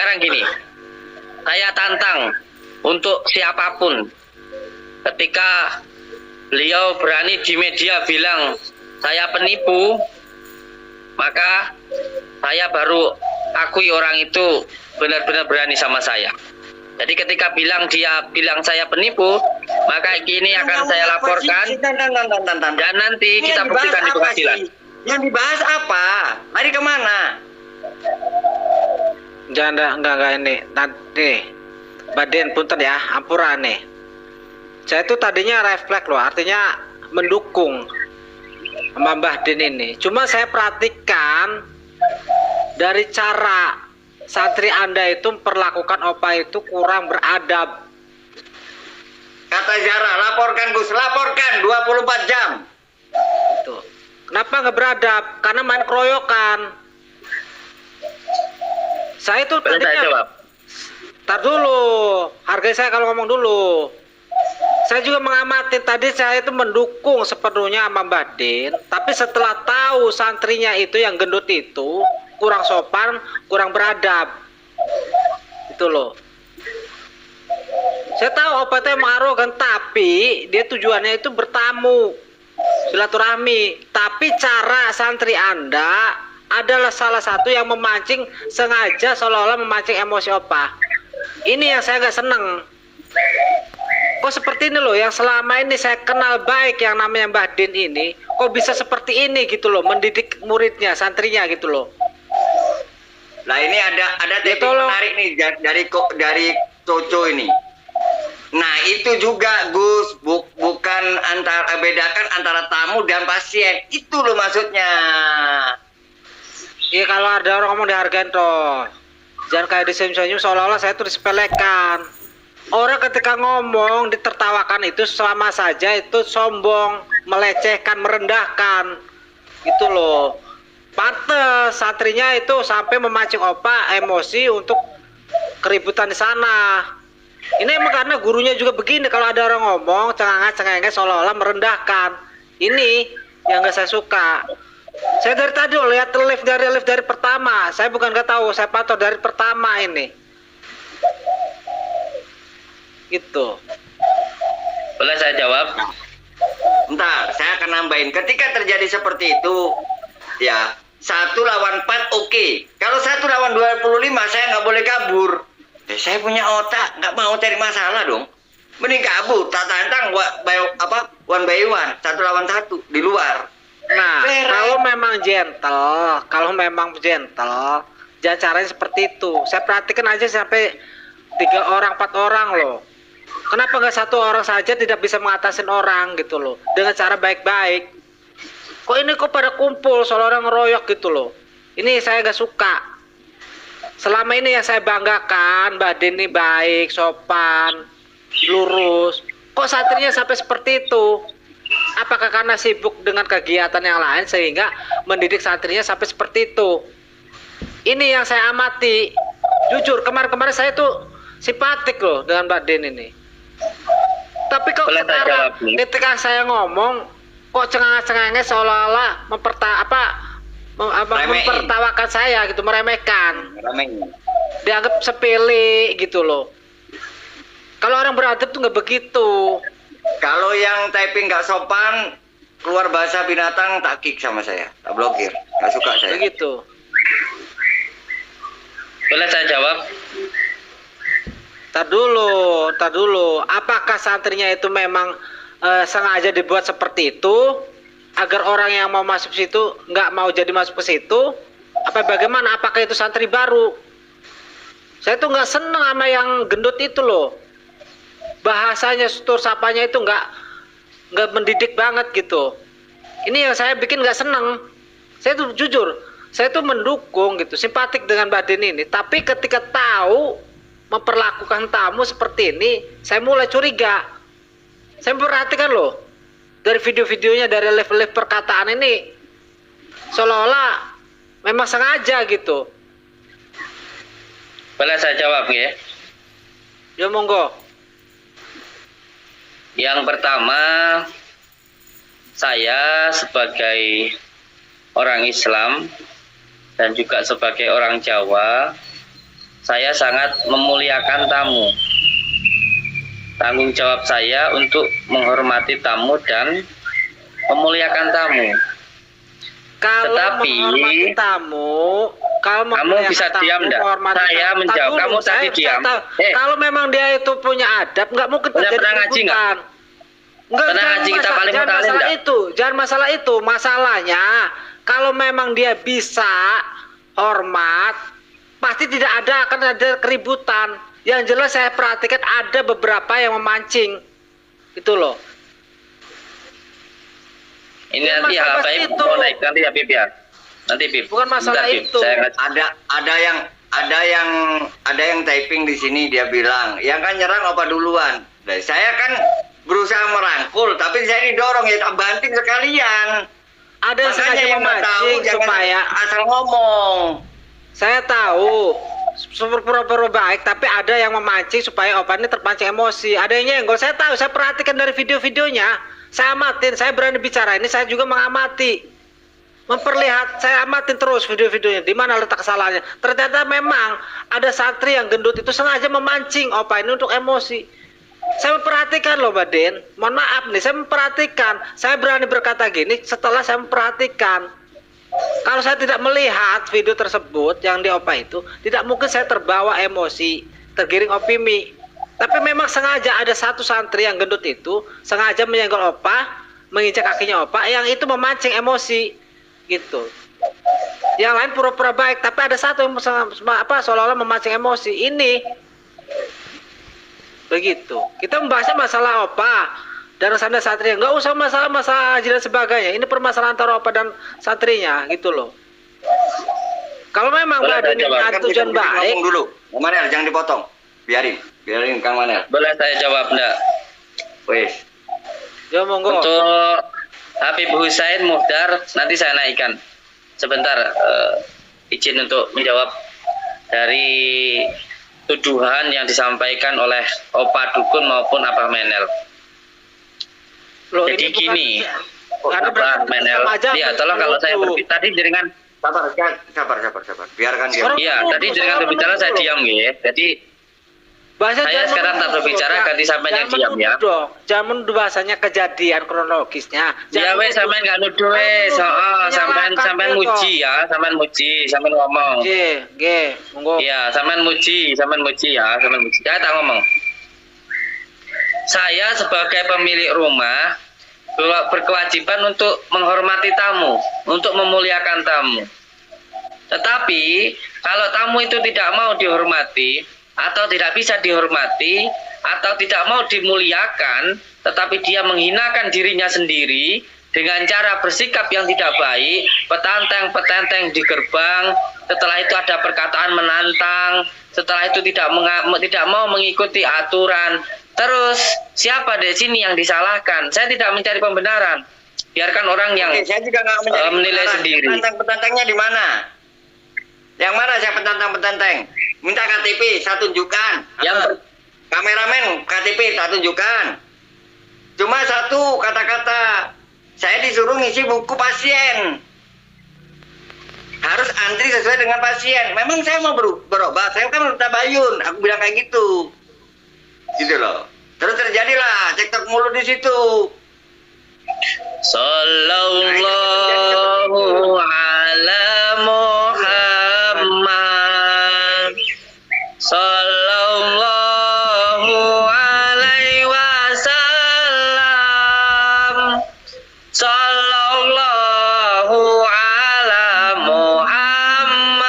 sekarang gini, saya tantang untuk siapapun ketika beliau berani di media bilang saya penipu, maka saya baru akui orang itu benar-benar berani sama saya. Jadi ketika dia bilang saya penipu, maka ini akan saya laporkan dan nanti kita buktikan di pengadilan. Yang dibahas apa? Mari kemana? Jangan, enggak ini. Nanti, Baden punten ya, ampura nih. Saya itu tadinya refleks loh, artinya mendukung Mbah Den ini. Cuma saya perhatikan dari cara santri Anda itu memperlakukan Opa itu kurang beradab. Kata Zara, laporkan Gus, laporkan 24 jam. Tuh. Kenapa nggak beradab? Karena main keroyokan. Saya tuh Boleh saya tadinya, jawab? tar dulu, hargai saya kalau ngomong dulu. Saya juga mengamati tadi, saya itu mendukung sepenuhnya sama Mbak Den. Tapi setelah tahu santrinya itu yang gendut itu kurang sopan, kurang beradab, itu loh. Saya tahu Opa itu emang arogan, tapi dia tujuannya itu bertamu, silaturahmi. Tapi cara santri Anda adalah salah satu yang memancing, sengaja seolah-olah memancing emosi Opa. Ini yang saya nggak seneng. Kok seperti ini loh, yang selama ini saya kenal baik yang namanya Mbah Den ini, kok bisa seperti ini gitu loh, mendidik muridnya, santrinya gitu loh. Lah ini ada titik menarik nih dari Coco ini. Nah itu juga Gus, bukan bedakan antara tamu dan pasien, itu loh maksudnya. Iya, kalau ada orang ngomong dihargain toh, jangan kayak disenyum-senyum seolah-olah saya tuh disepelekan. Orang ketika ngomong ditertawakan itu sama saja itu sombong, melecehkan, merendahkan, gitu loh. Pantes santrinya itu sampai memancing Opa emosi untuk keributan di sana. Ini emang karena gurunya juga begini, kalau ada orang ngomong cengenges seolah-olah merendahkan. Ini yang gak saya suka. Saya dari tadi lihat live dari pertama. Saya bukan gak tahu, saya pantau dari pertama ini. Gitu. Boleh saya jawab? Bentar, saya akan nambahin. Ketika terjadi seperti itu, ya 1 lawan 4 oke. Kalau 1 lawan 25 saya nggak boleh kabur. Saya punya otak, nggak mau cari masalah dong. Mending kabur, tak tantang one by one, 1 lawan 1 di luar. Nah, kalau memang gentle, jangan caranya seperti itu. Saya perhatikan aja sampai 3 orang, 4 orang loh. Kenapa nggak 1 orang saja tidak bisa mengatasin orang gitu loh, dengan cara baik-baik? Kok ini kok pada kumpul seolah orang ngeroyok gitu loh. Ini saya nggak suka. Selama ini yang saya banggakan, Mbak Den ini baik, sopan, lurus. Kok santrinya sampai seperti itu? Apakah karena sibuk dengan kegiatan yang lain sehingga mendidik santrinya sampai seperti itu? Ini yang saya amati. Jujur, kemarin-kemarin saya tuh simpatik loh dengan Mbak Den ini. Tapi kok sekarang ketika saya ngomong kok cengenges seolah-olah mempertawakan saya gitu, meremehkan. Dianggap sepele gitu loh. Kalau orang beradab tuh nggak begitu. Kalau yang typing nggak sopan, keluar bahasa binatang, tak kick sama saya, tak blokir. Nggak suka saya. Begitu. Boleh saya jawab? Tar dulu. Apakah santrinya itu memang sengaja dibuat seperti itu agar orang yang mau masuk situ nggak mau jadi masuk ke situ? Apa bagaimana? Apakah itu santri baru? Saya tuh nggak seneng sama yang gendut itu loh. Bahasanya, tutur sapanya itu nggak mendidik banget gitu. Ini yang saya bikin nggak seneng. Saya tuh jujur, saya tuh mendukung gitu, simpatik dengan Mbak Den ini. Tapi ketika tahu memperlakukan tamu seperti ini, saya mulai curiga. Saya perhatikan loh, dari video-videonya, dari live-live perkataan ini, seolah-olah memang sengaja gitu. Boleh saya jawab ya? Ya monggo. Yang pertama, saya sebagai orang Islam dan juga sebagai orang Jawa, saya sangat memuliakan tamu. Tanggung jawab saya untuk menghormati tamu dan memuliakan tamu. Kalau Tetapi menghormati tamu, kalau kamu bisa diam enggak? Saya menjawab, kamu tadi diam. Kalau memang dia itu punya adab, nggak mungkin Udah terjadi pernah ngaji nggak? keributan. Enggak, Pernah ngaji kita paling jangan mutalim masalah enggak? itu, jangan masalah itu. Masalahnya kalau memang dia bisa hormat, pasti tidak akan ada keributan. Yang jelas saya perhatikan ada beberapa yang memancing, itu loh. Ini Bukan nanti ya masalah baik itu. mau naik nanti ya Bib ya. Nanti Bib. Bukan masalah Bentar, Bib. itu. Saya ngaji. Ada yang typing di sini, dia bilang yang kan nyerang apa duluan. Nah, saya kan berusaha merangkul, tapi saya didorong, ya tak banting sekalian. Ada yang Makanya sengaja yang nggak tahu memancing jangan supaya asal ngomong. saya tahu super pura-pura baik, tapi ada yang memancing supaya opan ini terpancing emosi. Ada yang nyenggol, saya tahu, saya perhatikan dari video-videonya, saya amatin, saya berani bicara ini, saya juga mengamati, saya amatin terus video-videonya, di mana letak kesalahannya. Ternyata memang ada santri yang gendut itu sengaja memancing opa ini untuk emosi. Saya memperhatikan loh Mbak Den, mohon maaf nih, saya memperhatikan, saya berani berkata gini setelah saya memperhatikan. Kalau saya tidak melihat video tersebut yang di opa itu, tidak mungkin saya terbawa emosi, tergiring opini. Tapi memang sengaja ada satu santri yang gendut itu sengaja menyenggol opa, menginjak kakinya opa, yang itu memancing emosi, gitu. Yang lain pura-pura baik, tapi ada satu yang seolah-olah memancing emosi. Ini begitu. Kita membahasnya masalah opa dan santri, nggak usah masalah haji dan sebagainya. Ini permasalahan antara opa dan santrinya, gitu loh. Kalau memang Boleh ada saya jawab? tujuan baik, Ngomong dulu, Manel jangan dipotong, biarin Kang Manel. Boleh saya jawab enggak? Wes, ya monggo. Untuk Habib Husain Muhdar nanti saya naikkan. Sebentar, izin untuk menjawab dari tuduhan yang disampaikan oleh Opa Dukun maupun Abah Menel. Loh, Jadi ini bukan- gini, Anda Abah berarti Menel, sama aja iya tolong kalau saya menuduh. berbicara tadi dengan sabar, biarkan dia. Orang- iya tadi dengan berbicara saya diam ya. Jadi Bahasa Saya jangan sekarang tak menuduh, berbicara, Dok. ganti sampean yang Jangan diam, menuduh, ya. Dok. Jangan menuduh bahasanya kejadian kronologisnya. ya Jangan wes menuduh. sampean nggak nuduh wes, sampean Menyalahkan, muji ya, sampean muji, sampean ngomong. Oke, monggo. Iya, sampean muji ya, sampean muji. Saya tak ngomong. Saya sebagai pemilik rumah berkewajiban untuk menghormati tamu, untuk memuliakan tamu. Tetapi kalau tamu itu tidak mau dihormati atau tidak bisa dihormati atau tidak mau dimuliakan, tetapi dia menghinakan dirinya sendiri dengan cara bersikap yang tidak baik, petanteng di gerbang, setelah itu ada perkataan menantang, setelah itu tidak mau mengikuti aturan. Terus siapa di sini yang disalahkan? Saya tidak mencari pembenaran. Biarkan orang yang Oke, saya juga nggak menilai sendiri. Petantang-petantangnya di mana? Yang mana saya petantang-petanteng? Minta KTP, saya tunjukkan. Yang Kameramen, KTP, saya tunjukkan. Cuma satu kata-kata, saya disuruh ngisi buku pasien. Harus antri sesuai dengan pasien. Memang saya mau berobat, saya kan tabayun. Aku bilang kayak gitu. Gitu loh. Terus terjadilah cekcok mulut di situ. Sallallahu ala Muhammad Sallallahu alaihi wasallam Sallallahu ala Muhammad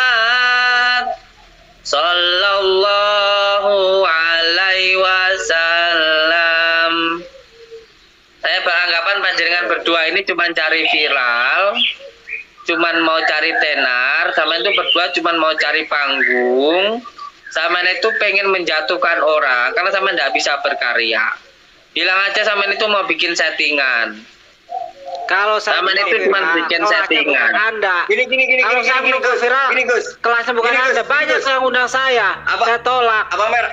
Sallallahu alaihi wasallam. Saya beranggapan panjenengan berdua ini cuma cari viral, cuman mau cari tenar, sama itu berdua cuman mau cari panggung, sama itu pengen menjatuhkan orang karena sama tidak bisa berkarya. Bilang aja sama itu mau bikin settingan. Kalau saya Sama itu cuma bikin kelasnya settingan. bukan Anda. Gini, Kalau saya gini, menunggu Gus. viral, Gini, Gus. kelasnya bukan Gini, Gus. Anda. Banyak Gus. yang undang saya. Saya tolak. Abang Mer,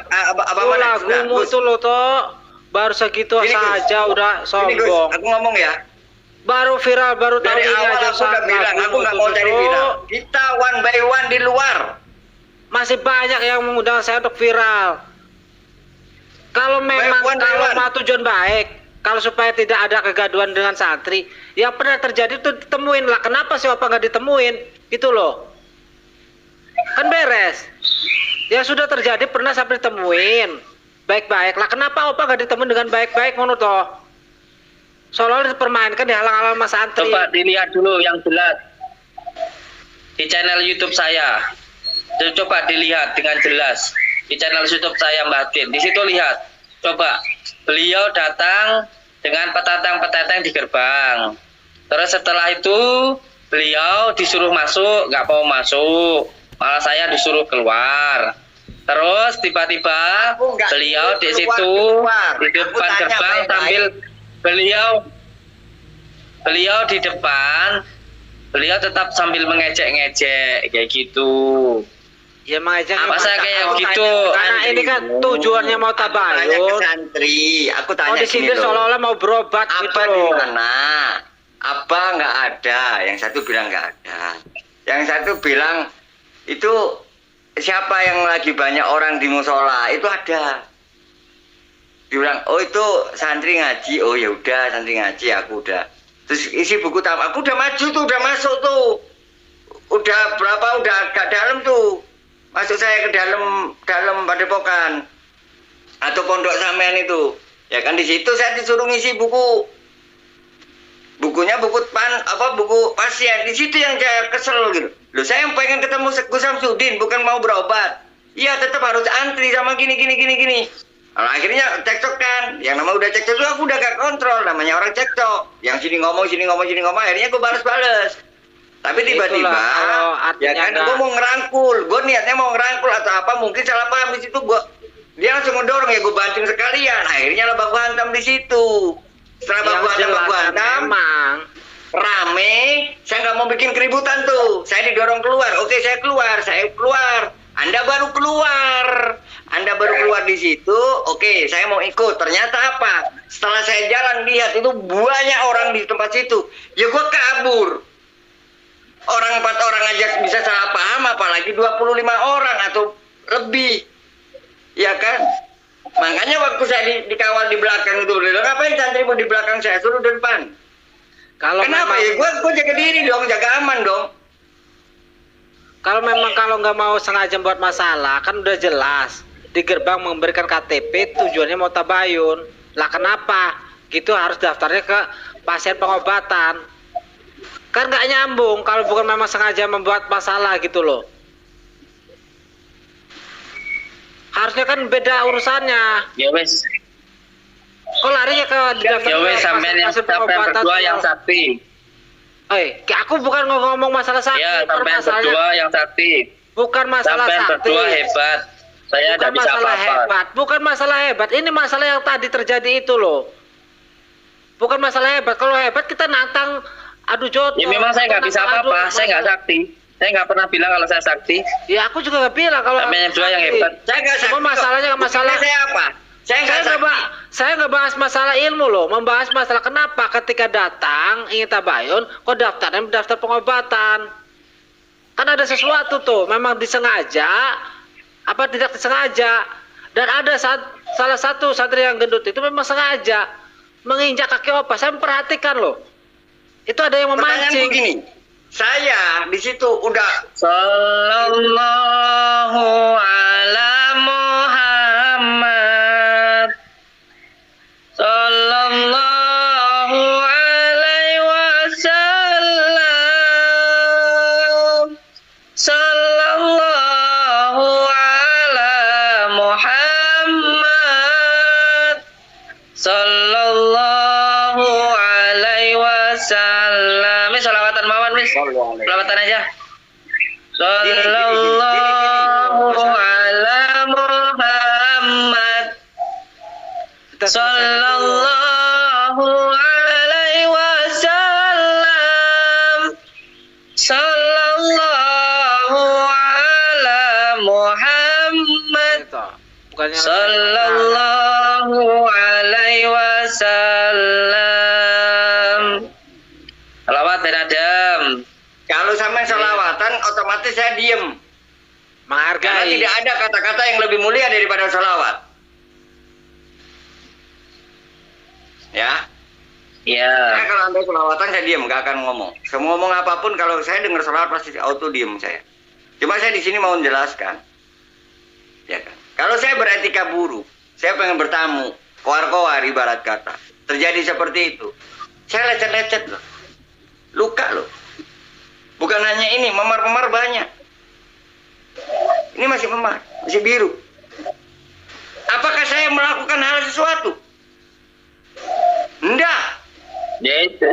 Lagumu itu loh toh. Baru segitu Gini, Gus. saja udah Ini Gus, sombong. aku ngomong ya. Baru viral, baru tahun Dari ini awal aja aku udah bilang, aku nggak mau cari viral. Kita one by one di luar. Masih banyak yang mengundang saya untuk viral. Kalau memang Wan, kalau Wan. mau tujuan baik, kalau supaya tidak ada kegaduhan dengan santri, yang pernah terjadi itu ditemuin lah. Kenapa sih Opa nggak ditemuin? Gitu loh. Kan beres. Yang sudah terjadi pernah sampai ditemuin. Baik-baik lah. Kenapa Opa nggak ditemuin dengan baik-baik ngono toh? Seolah-olah dipermainkan, dihalang-halang mas santri. Coba dilihat dulu yang jelas di channel YouTube saya. Coba dilihat dengan jelas di channel YouTube saya Mbah Din. Di situ lihat. Coba beliau datang dengan petatang-petatang di gerbang. Terus setelah itu beliau disuruh masuk, nggak mau masuk. Malah saya disuruh keluar. Terus tiba-tiba Aku nggak beliau disuruh di keluar, situ keluar. di Aku depan tanya gerbang baik-baik. sambil beliau di depan, beliau tetap sambil mengejek-ngejek kayak gitu. Ya mengajak Masa kayak gitu? Karena ini kan tujuannya mau Tanya ke tabayun. santri, aku Oh tanya di gini sini loh. seolah-olah mau berobat gitu Apa di loh. mana? Apa nggak ada? Yang satu bilang nggak ada. Yang satu bilang itu siapa yang lagi banyak orang di musola? Itu ada. Dibilang, oh itu santri ngaji. Oh ya udah santri ngaji, aku udah. Terus isi buku tamu, aku udah maju tuh, udah masuk tuh. Udah berapa? Udah agak dalam tuh. Masuk saya ke dalam padepokan atau pondok sampean itu. Ya kan di situ saya disuruh ngisi buku. Bukunya buku pasien. Di situ yang saya kesel gitu. Loh saya yang pengen ketemu Gus Samsudin bukan mau berobat. Iya tetap harus antri sama gini. Nah, akhirnya cekcok kan. Yang nama udah cekcok itu aku udah gak kontrol. Namanya orang cekcok. Yang sini ngomong. Akhirnya gue balas. Tapi tiba-tiba, Itulah, kalau ya artinya kan, gue mau ngerangkul. Gue niatnya mau ngerangkul atau apa? Mungkin salah paham di situ. Dia langsung ngedorong ya gue banting sekalian. Akhirnya lah baku hantam di situ. Setelah Yang baku jelas hantam, memang rame. Saya nggak mau bikin keributan tuh. Saya didorong keluar. Oke, saya keluar. Anda baru keluar di situ. Oke, saya mau ikut. Ternyata apa? Setelah saya jalan lihat itu banyak orang di tempat situ. Ya gue kabur. Orang 4 orang aja bisa salah paham, apalagi 25 orang atau lebih. Ya kan? Makanya waktu saya dikawal di belakang itu, ngapain santrimu di belakang saya? Suruh di depan. kalau Kenapa memang, ya? Gue jaga diri dong, jaga aman dong. kalau nggak mau sengaja buat masalah kan udah jelas di gerbang memberikan KTP tujuannya mau tabayun. Lah kenapa? Gitu harus daftarnya ke pasien pengobatan. Kan nggak nyambung kalau bukan memang sengaja membuat masalah gitu loh. Harusnya kan beda urusannya. Ya wes, Kok larinya ke daftar ya wes ke sampean yang pasien pengobatan berdua tuh? yang sakti. Aku bukan ngomong masalah sakit. Ya sampean masalahnya berdua yang sakti. bukan masalah Sampean sakit. berdua hebat. Saya Bukan tidak bisa masalah apa-apa. hebat, bukan masalah hebat. Ini masalah yang tadi terjadi itu loh. Bukan masalah hebat. Kalau hebat kita nantang adu joto. Ya memang saya nggak bisa Nantang apa-apa. adu Saya nggak masalah. sakti. Saya nggak pernah bilang kalau saya sakti. Ya aku juga nggak bilang kalau Sampean aku berdua yang sakti. hebat. Saya nggak Cuma masalahnya nggak masalah. Buktinya saya apa? Saya nggak Bahas masalah ilmu loh, membahas masalah kenapa ketika datang ingin tabayun, kok daftarnya daftar pengobatan. Kan ada sesuatu tuh, memang disengaja, apa tidak disengaja. Dan ada salah satu santri yang gendut itu memang sengaja menginjak kaki Opa. Saya memperhatikan loh. Itu ada yang Pertanyaan memancing. begini. Saya di situ udah Sallallahu ala Muhammad. Sallallahu alaihi wasallam. Sallallahu ala Muhammad. Sallallahu alaihi wasallam. Wis selawatan mawon wis. Selawatan aja. Sallallahu ala Muhammad. Sallallahu alaihi wasallam. Sallallahu ala Muhammad. Gitu. Bukannya Sallallahu alaihi wasallam. Salawat Ben Adam. kalau sampai selawatan otomatis saya diem. Karena Menghargai. tidak ada kata-kata yang lebih mulia daripada salawat. Ya. Ya. Saya kalau anda selawatan saya diam, nggak akan ngomong. Saya mau ngomong apapun, kalau saya dengar salawat pasti auto diem saya. Cuma saya di sini mau menjelaskan. Ya kan. Kalau saya beretika buruk, saya pengen bertamu, koar-koar ibarat kata. Terjadi seperti itu. Saya lecet-lecet loh. Luka loh. Bukan hanya ini, memar-memar banyak. Ini masih memar, masih biru. Apakah saya melakukan hal sesuatu? Enggak. Ya itu.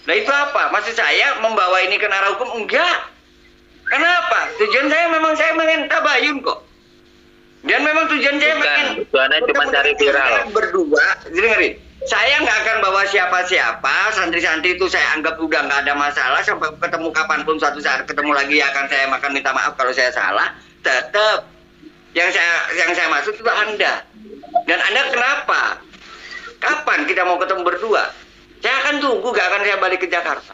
Nah itu apa? Maksud saya membawa ini ke ranah hukum? Enggak. Kenapa? Tujuan saya memang saya pengen tabayun kok. Dan memang tujuan saya Bukan, pengen tujuannya cuma cari viral. Berdua, dengerin. Saya nggak akan bawa siapa-siapa. Santri-santri itu saya anggap udah nggak ada masalah. Sampai ketemu kapanpun, suatu saat ketemu lagi akan saya makan minta maaf kalau saya salah. Tetap yang saya maksud itu Anda. Dan Anda kenapa? Kapan kita mau ketemu berdua? Saya akan tunggu, gak akan saya balik ke Jakarta.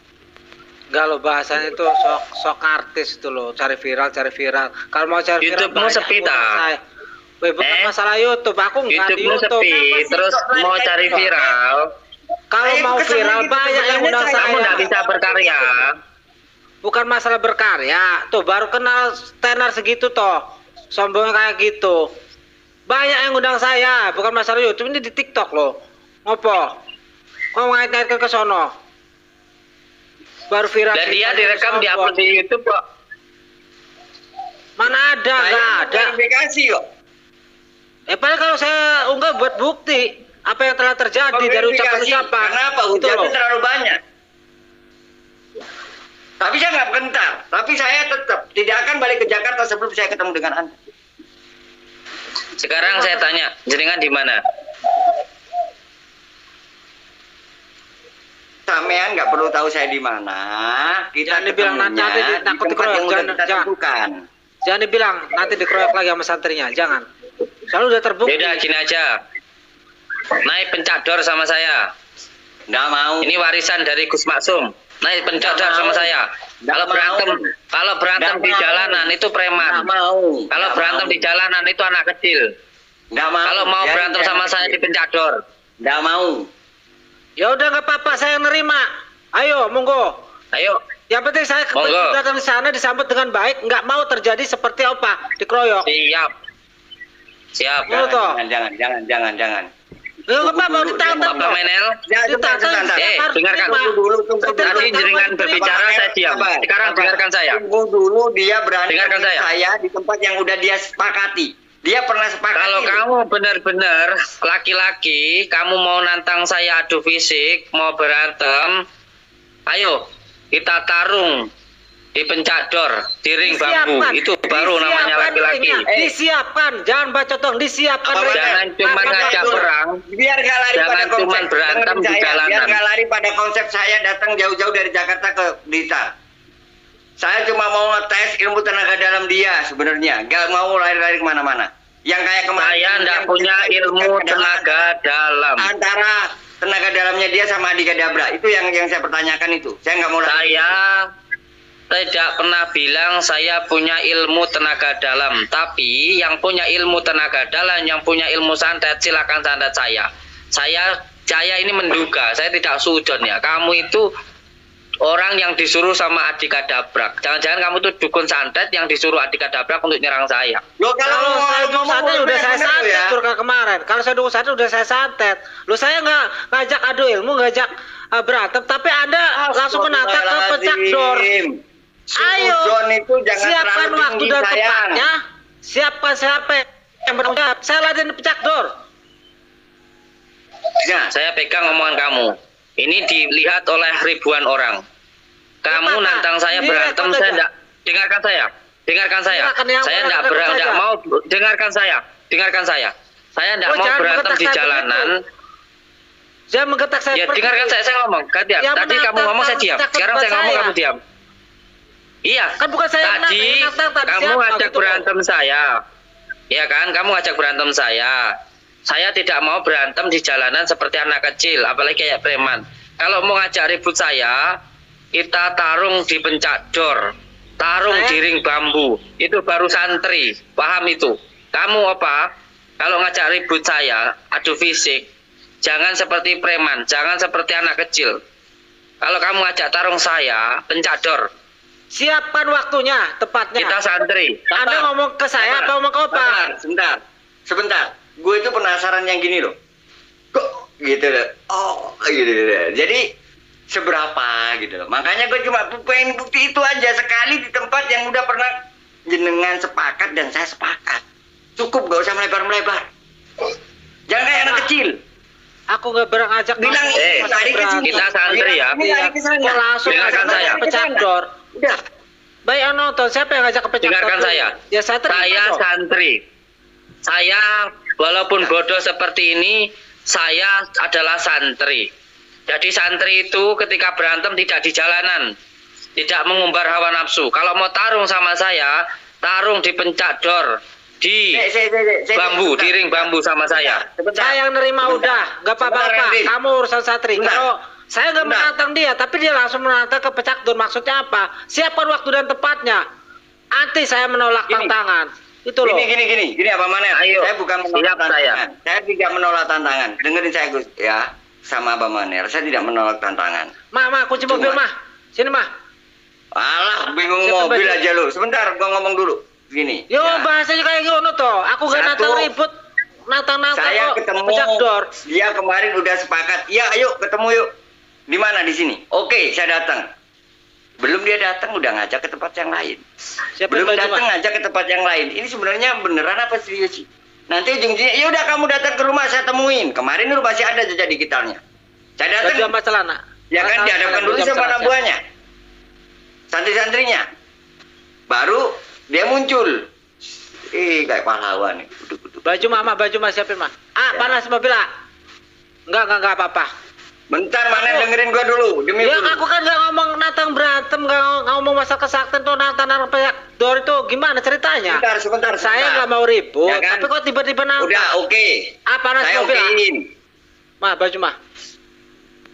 Enggak lo, bahasanya itu sok artis itu lo, cari viral. Kalau mau cari viral YouTube-mu sepi tak? Weh, bukan masalah YouTube, aku enggak di YouTube-mu YouTube. sepi, terus mau cari viral. Kalau mau viral banyak yang undang saya. Kamu nggak bisa berkarya. Bukan masalah berkarya, tuh baru kenal tenar segitu toh, sombongnya kayak gitu. Banyak yang undang saya, bukan masalah YouTube, ini di TikTok loh. Ngopo? Kau ngait-ngaitkan ke sono? Baru viral. Dan dia direkam diupload di YouTube kok. Mana ada, nggak ada. Verifikasi kok. Padahal kalau saya unggah buat bukti apa yang telah terjadi dari ucapan-ucapan. Kenapa? Itu Hujatnya loh. terlalu banyak. Tapi saya nggak gentar. Tapi saya tetap tidak akan balik ke Jakarta sebelum saya ketemu dengan Anda. Sekarang saya tanya, jenengan di mana? Sampean nggak perlu tahu saya di mana. Kita Jangan dibilang ketemunya nanti di takut tempat dikeroyok. yang udah Jangan, kita jangan. tentukan. Jangan dibilang nanti dikeroyok lagi sama santrinya, jangan. Soalnya udah terbukti. Beda gini aja. Naik pencador sama saya. Nggak mau. Ini warisan dari Gus Maksum. Naik pencador Nggak sama mau. saya. Nggak Kalau berantem Nggak di mau. jalanan itu Nggak preman. mau. Kalau Nggak berantem mau. di jalanan itu anak kecil. Nggak mau. Kalau mau Biarin berantem saya sama kecil. saya di pencador. Nggak mau. Ya udah nggak apa-apa, saya nerima. Ayo, monggo. Ayo. Yang penting saya Monggo. datang di sana disambut dengan baik, nggak mau terjadi seperti apa dikeroyok. Siap. Siap. Mau toh? Jangan. Ya nggak apa-apa, mau Dulu, ditantang Bapak toh. Menel. Ditantang. Eh, dengarkan. Tadi jenengan berbicara saya diam. Sekarang dengarkan saya. Tunggu dulu, dia berani Dengarkan menemui saya. saya di tempat yang udah dia sepakati. Dia pernah sepakati. Kalau kamu benar-benar laki-laki, kamu mau nantang saya adu fisik, mau berantem, ayo kita tarung di pencador, di ring bambu. Itu baru namanya laki-laki. Disiapkan, jangan bacot dong, disiapkan. Apa, ringnya. Jangan cuma Apa, ngajak apa, perang. Biar nggak lari Jangan pada konsep. cuman berantem Dengerin di saya. jalanan. Biar nggak lari pada konsep saya datang jauh-jauh dari Jakarta ke Blitar. Saya cuma mau ngetes ilmu tenaga dalam dia sebenarnya. Nggak mau lari-lari kemana-mana. Yang kayak kemarin. Saya nggak punya ilmu tenaga dalam. Antara tenaga dalamnya dia sama Adika Dabra. Itu yang saya pertanyakan itu. Saya nggak mau lari. Saya tidak pernah bilang saya punya ilmu tenaga dalam, tapi yang punya ilmu tenaga dalam, yang punya ilmu santet, silakan santet saya. Saya ini menduga, saya tidak sudon ya. Kamu itu orang yang disuruh sama Adika Dabrak. Jangan-jangan kamu tuh dukun santet yang disuruh Adika Dabrak untuk nyerang saya. Loh, Kalau saya dukung santet udah saya santet ya. tur kemarin. Kalau saya dukung santet udah saya santet. Lu saya nggak ngajak adu ilmu, ngajak berantem, tapi Anda langsung menantang ke pencador. Ayo, Suzon itu jangan siapkan terlalu waktu tinggi, dan sayang. tempatnya. Siapkan siapa yang bertanggung jawab. Saya latihan di pencador. Nah, Saya pegang omongan kamu. Ini dilihat oleh ribuan orang. Kamu Apa? nantang saya Ini berantem, rekod saya aja. enggak. Dengarkan saya. Dengarkan saya. Silakan yang Saya rekod enggak aja. mau dengarkan saya. Dengarkan saya. Saya enggak Oh, mau jangan berantem menggetak di saya jalanan. Jangan menggetak saya Ya seperti dengarkan itu. saya ngomong. Gantian. Yang Tadi kamu menantang ngomong saya diam. takut Sekarang saya ngomong saya. kamu diam. Iya. Kan bukan saya yang Tadi menantang, tapi kamu siapa ngajak gitu, berantem saya. Iya kan? Kamu ngajak berantem saya. Saya tidak mau berantem di jalanan seperti anak kecil, apalagi kayak preman. Kalau mau ngajak ribut saya, kita tarung di pencador. tarung Saya- di ring bambu. Itu baru santri, paham itu? Kamu apa? Kalau ngajak ribut saya, adu fisik, jangan seperti preman, jangan seperti anak kecil. Kalau kamu ngajak tarung saya, pencador, Siapkan waktunya, tepatnya. kita santri. Anda ngomong ke saya apa ngomong ke Opa? Sebentar. Gue itu penasaran yang gini loh. Kok gitu loh. Oh, gitu loh. Jadi seberapa gitu loh. Makanya gue cuma pengen bukti itu aja sekali di tempat yang udah pernah jenengan sepakat dan saya sepakat. Cukup, gak usah melebar-melebar. Jangan kayak anak kecil. Aku nggak berang ajak Bilang Mas tadi Bram. kecil. Kita santri ya. Bilang ke sana. Kok langsung Dengarkan ngajak saya. pecador. Udah. Baik yang nonton, siapa yang ngajak ke pecador? Dengarkan saya. Ya saya terima Saya dong. santri. Saya walaupun bodoh seperti ini, saya adalah santri. Jadi santri itu ketika berantem tidak di jalanan, tidak mengumbar hawa nafsu. Kalau mau tarung sama saya, tarung di pencador, di bambu, di ring bambu sama saya. Saya yang nerima udah, nggak apa-apa. Sebentar, Randy. Kamu urusan santri. Bentar. Kalau saya nggak Bentar. menantang dia, tapi dia langsung menantang ke pecador. Maksudnya apa? Siapkan waktu dan tepatnya. Nanti saya menolak Gini. tantangan. Itu loh. Gini apa mana? Ayo, Saya bukan menolak siap saya. tantangan. Saya tidak menolak tantangan. Dengerin saya Gus ya, sama Abang Maner. Saya tidak menolak tantangan. Mah, kunci mobil Cuma- mah. Sini mah. Alah, bingung Siapa mobil baju? aja lu. Sebentar, gua ngomong dulu. Gini. Yo ya. bahasanya kayak gitu toh. Aku nggak Satu. nantang ribut, nantang Saya kok ketemu. pecador. Dia kemarin udah sepakat. Ya, ayo ketemu yuk. Di mana di sini? Oke, saya datang. Belum dia datang udah ngajak ke tempat yang lain. Siapa Belum yang baju datang mah? ngajak ke tempat yang lain. Ini sebenarnya beneran apa serius sih? Nanti ujung-ujungnya, ya udah kamu datang ke rumah saya temuin. Kemarin lu masih ada jejak digitalnya. Saya Baju datang, sama celana. ya kan dihadapkan dulu sama anak buahnya, santri-santrinya. Baru dia muncul. Kayak pahlawan nih. Duduk. Baju mama, baju mas siapin mah. Ya. Panas mobil ah. Enggak apa-apa. Bentar, mana dengerin gua dulu. Demi Ya dulu. aku kan nggak ngomong nantang berantem, nggak ngomong masalah kesaktian tuh nantang pecador itu gimana ceritanya? Sebentar. Saya nggak mau ribut, Ya kan? tapi kok tiba-tiba nantang? Udah, oke. Panas Saya mobil ah. okein. Mah baju mah.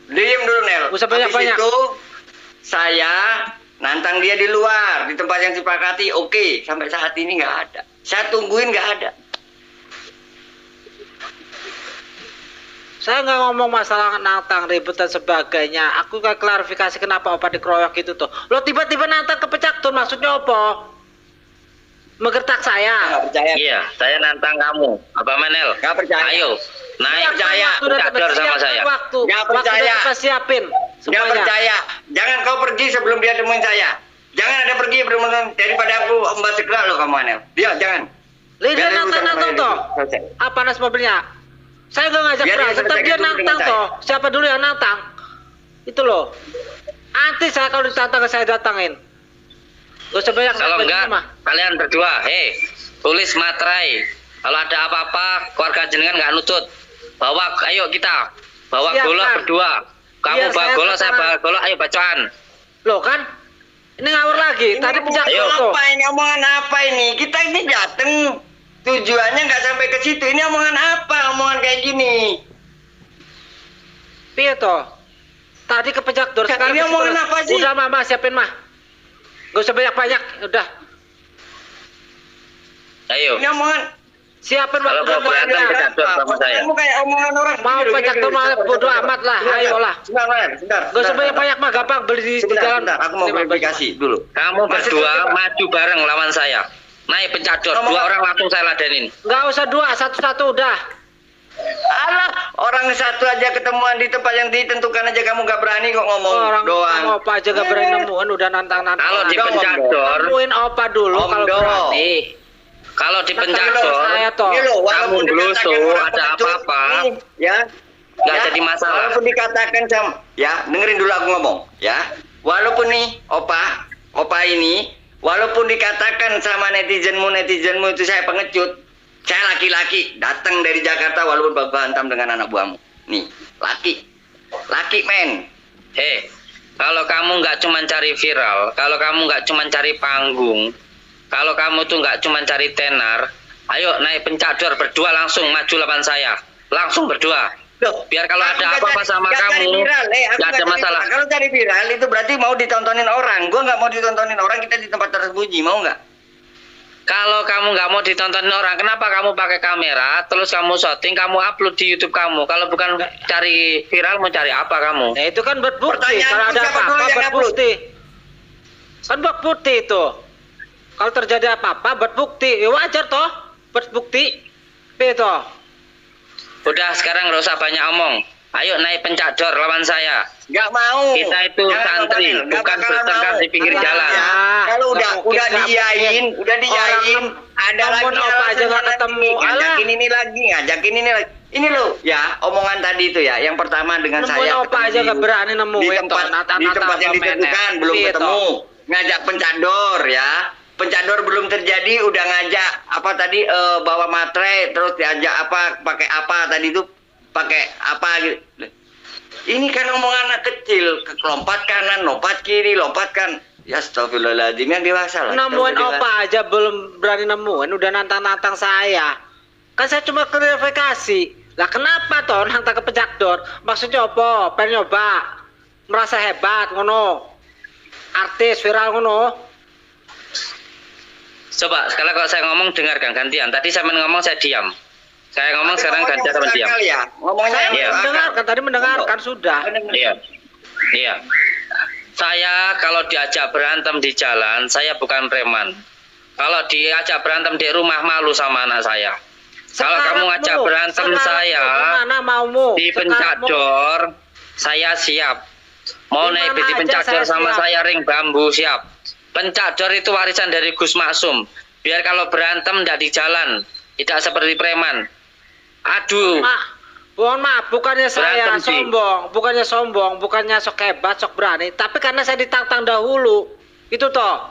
Diem dulu, Nel. Usah banyak-banyak. Habis itu, saya nantang dia di luar, di tempat yang disepakati. Oke, sampai saat ini nggak ada. Saya tungguin nggak ada. Saya nggak ngomong masalah nantang ribut dan sebagainya. Aku nggak klarifikasi kenapa opa dikeroyok itu tuh. Lo tiba-tiba nantang ke pecador maksudnya apa? Menggertak saya. Nggak percaya. Iya, saya nantang kamu. Apa Manel? Nggak percaya. Ayo, naik percaya. Waktu dan pencador tempat, sama siapkan saya. Waktu. Nggak Waktu dan percaya. tempat siapin. Nggak Semuanya. percaya. Jangan kau pergi sebelum dia temuin saya. Jangan ada pergi daripada aku ombak segera lo kamu, Nel. Dia jangan. Lihat Biar nantang urusan nantang kemarin toh. dulu. Selesai. Panas mobilnya. Saya nggak ngajak Biar dia berantem, tapi selesaikan dia dulu nantang dengan toh. Siapa dulu yang nantang? Itu loh. Nanti saya kalau ditantang saya datangin. Gak usah banyak Kalau baju enggak, mah. kalian berdua, tulis materai. Kalau ada apa-apa, keluarga jenengan nggak nutut. Ayo kita bawa Siap, golok Kang. berdua. Kamu Iya, bawa saya golok, saya kesana. bawa golok. Ayo bacaan. Loh kan? Ini ngawur lagi. Ini Tadi omongan pecador tuh. apa ini? Omongan apa ini? Kita ini dateng tujuannya nggak sampai ke situ. Ini omongan apa? Omongan kayak gini. Piye toh? Tadi ke pecador. Kak, Sekarang ini ke omongan psikolog. apa sih? Udah mama siapin mah. Gak usah banyak-banyak. Udah. Ayo. Ini omongan. Siapin Kalau waktu dan mau berantem, tempatnya. pecador sama saya. Kamu kayak omongan orang. Mau Gini loh, pecador gini loh, mah sebentar, bodo sebentar. amat lah. Sebentar, Ayolah. Sebentar, sebentar. Gak usah banyak-banyak mah. Gampang beli di Sebentar, jalan. sebentar. Aku mau Ini mah, verifikasi dulu. Kamu Maksud berdua saya, Pak. maju bareng lawan saya. Naik pencador, Ngomong dua apa? orang langsung saya ladenin. Gak usah dua, satu-satu udah. Alah, orang satu aja ketemuan di tempat yang ditentukan aja kamu gak berani kok ngomong Orang doang. kamu opa aja gak berani nemuin udah nantang-nantang. Kalau di Om, pencador, Nemuin opa dulu Om kalau Do. berani. kalau di Nantang pencador, saya toh. Ini loh, walaupun Kamu dikatakan gelusuh, orang ada pengecut, apa-apa, nih, ya, nggak jadi masalah. Walaupun dikatakan sama, ya, dengerin dulu aku ngomong, ya. Walaupun nih, opa ini, walaupun dikatakan sama netizenmu itu saya pengecut, saya laki-laki datang dari Jakarta walaupun baku hantam dengan anak buahmu. Nih, laki men. Kalau kamu nggak cuma cari viral, kalau kamu nggak cuma cari panggung, kalau kamu tuh nggak cuma cari tenar, ayo naik pencador berdua langsung maju lawan saya, langsung berdua. Loh, Biar kalau aku ada nggak apa-apa cari- sama nggak cari kamu, viral, aku nggak nggak ada cari masalah. viral. Kalau cari viral itu berarti mau ditontonin orang. Gua nggak mau ditontonin orang, kita di tempat tersembunyi, mau nggak? Kalau kamu nggak mau ditontonin orang, kenapa kamu pakai kamera, terus kamu syuting, kamu upload di YouTube kamu? Kalau bukan cari viral, mau cari apa kamu? Nah itu kan buat bukti. Pertanyaanku, Kalau ada siapa dulu apa-apa yang buat upload? bukti. Kan buat bukti itu. Kalau terjadi apa-apa buat bukti, ya wajar toh buat bukti. Itu. Udah sekarang nggak usah banyak omong. Ayo naik pencak jor lawan saya. Nggak mau. Kita itu Jangan, santri, Bang Daniel. Nggak bukan bakalan bertengkar mau. di pinggir Alah, jalan. Ya, kalau nggak mungkin, udah nggak diyain, mungkin. udah diyain, ada ngomong lagi apa aja alasan nggak lagi, ketemu. ngajakin ini lagi, ngajakin ini lagi. Ini loh, ya omongan tadi itu ya. Yang pertama dengan Nemuin saya apa aja nggak berani nemuin di toh, tempat nata-nata di tempat yang apa ditentukan menek. belum Iya, ketemu. toh. Ngajak pencador ya. Pencador belum terjadi udah ngajak apa tadi bawa materai terus diajak apa pakai apa tadi itu pakai apa gitu. Ini kan omongan anak kecil, lompat kanan, lompat kiri, lompat kan. Ya astagfirullahaladzim, yang dewasa lah. Kita Nemuin udah apa aja belum berani nemuin, udah nantang-nantang saya. Kan saya cuma klarifikasi. Lah kenapa toh nantang ke pencakdor? Maksudnya apa? Pengen nyoba, merasa hebat ngono. Artis viral ngono. Coba sekarang kalau saya ngomong dengarkan gantian. Tadi saya ngomong saya diam. Saya ngomong sekarang gantian sama diam. Ya. Ngomongnya Saya yang Iya. masuk akal. mendengarkan tadi mendengarkan sudah. Iya. Iya. Saya kalau diajak berantem di jalan, saya bukan preman. Kalau diajak berantem di rumah, malu sama anak saya. Kalau kamu ngajak berantem saya gimana maumu? di Sekarang pencador, saya siap. Mau Di naik mana di aja pencador saya sama siap. saya ring bambu siap. Pencador itu warisan dari Gus Maksum. Biar kalau berantem tidak di jalan, tidak seperti preman. Aduh, Mohon maaf, bukannya saya Berantem, Ci. sombong, bukannya sok hebat, sok berani, tapi karena saya ditantang dahulu. Itu toh.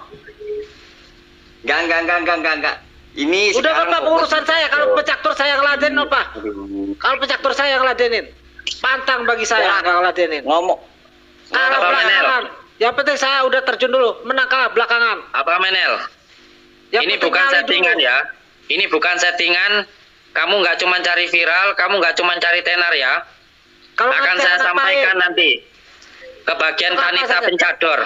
Enggak. Ini Udah sekarang apa fokus urusan saya kalau pencaktor saya ngeladenin apa? Kalau pencaktor saya ngeladenin, pantang bagi saya nggak ngeladenin. ngomong Kalah Apa, Menel? belakangan. Yang penting saya udah terjun dulu, menang kalah belakangan. apa Menel? Yang Ini penting bukan kali settingan dulu. ya. Ini bukan settingan. Kamu nggak cuma cari viral, kamu nggak cuma cari tenar ya. Kalau Akan nggak saya ngapain? sampaikan nanti ke bagian Apa wanita saja? pencador.